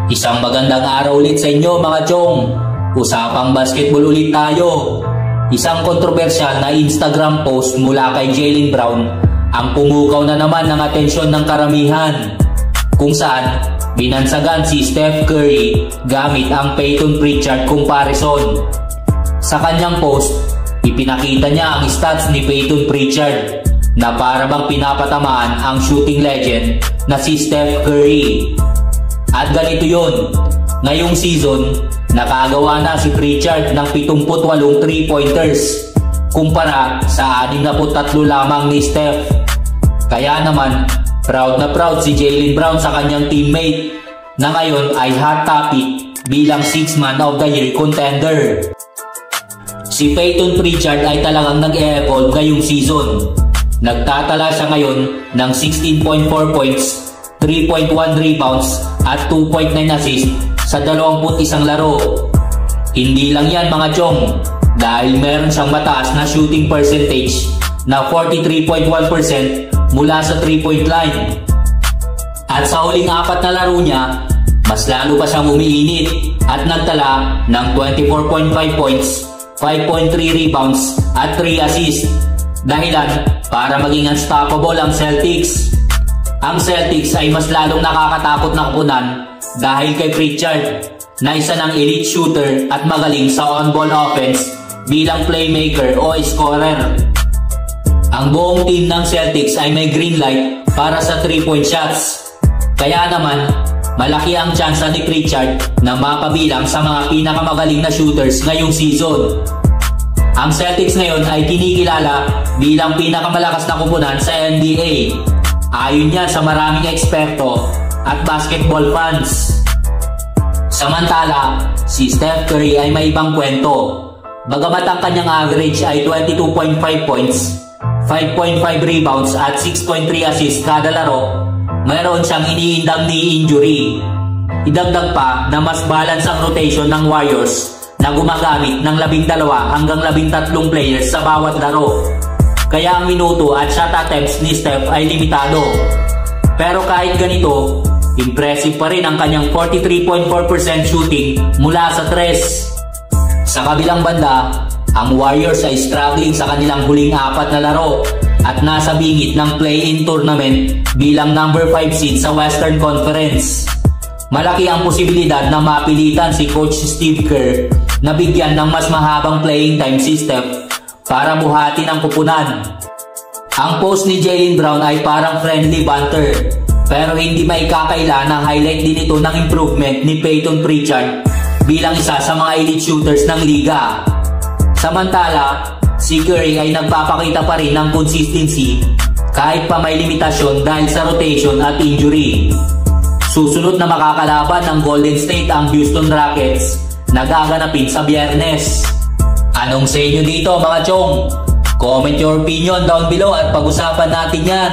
Isang magandang araw ulit sa inyo mga chong. Usapang basketball ulit tayo. Isang kontrobersyal na Instagram post mula kay Jaylen Brown ang pumukaw na naman ng atensyon ng karamihan, kung saan binansagan si Steph Curry gamit ang Payton Pritchard comparison. Sa kanyang post, ipinakita niya ang stats ni Payton Pritchard na para bang pinapatamaan ang shooting legend na si Steph Curry. At ganito yun, ngayong season, nakagawa na si Pritchard ng 78 3-pointers kumpara sa 63 lamang ni Steph. Kaya naman, proud na proud si Jaylen Brown sa kanyang teammate na ngayon ay hot topic bilang 6th Man of the Year contender. Si Payton Pritchard ay talagang nag-evolve ngayong season. Nagtatala siya ngayon ng 16.4 points, 3.1 rebounds at 2.9 assists sa 21 laro. Hindi lang yan mga chong, dahil meron siyang mataas na shooting percentage na 43.1% mula sa 3-point line. At sa huling 4 na laro niya, mas lalo pa siyang umiinit at nagtala ng 24.5 points, 5.3 rebounds at 3 assists. Dahilan para maging unstoppable ang Celtics. Ang Celtics ay mas lalong nakakatakot na kupunan dahil kay Pritchard na isa ng elite shooter at magaling sa on-ball offense bilang playmaker o scorer. Ang buong team ng Celtics ay may green light para sa 3-point shots. Kaya naman, malaki ang tsansa ni Pritchard na mapabilang sa mga pinakamagaling na shooters ngayong season. Ang Celtics ngayon ay kinikilala bilang pinakamalakas na kupunan sa NBA. Ayon yan sa maraming eksperto at basketball fans. Samantala, si Steph Curry ay may ibang kwento. Bagamat ang kanyang average ay 22.5 points, 5.5 rebounds at 6.3 assists kada laro, mayroon siyang iniindang knee injury. Idagdag pa na mas balance ang rotation ng Warriors na gumagamit ng 12 hanggang 13 players sa bawat laro. Kaya ang minuto at shot attempts ni Steph ay limitado. Pero kahit ganito, impressive pa rin ang kanyang 43.4% shooting mula sa 3. Sa kabilang banda, ang Warriors ay struggling sa kanilang huling 4 na laro at nasa bingit ng play-in tournament bilang number 5 seed sa Western Conference. Malaki ang posibilidad na mapilitan si Coach Steve Kerr na bigyan ng mas mahabang playing time si Steph para buhatin ang kupunan. Ang post ni Jaylen Brown ay parang friendly banter, pero hindi maikakaila na highlight din ito ng improvement ni Payton Pritchard bilang isa sa mga elite shooters ng liga. Samantala, si Curry ay nagpapakita pa rin ng consistency kahit pa may limitasyon dahil sa rotation at injury. Susunod na makakalaban ng Golden State ang Houston Rockets na gaganapin sa Biyernes. Anong sa inyo dito mga chong? Comment your opinion down below at pag-usapan natin yan.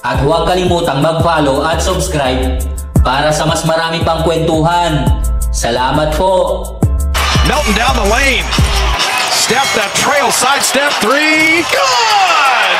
At huwag kalimutang mag-follow at subscribe para sa mas marami pang kwentuhan. Salamat po! Melton down the lane. Steph that trail side step 3. Good!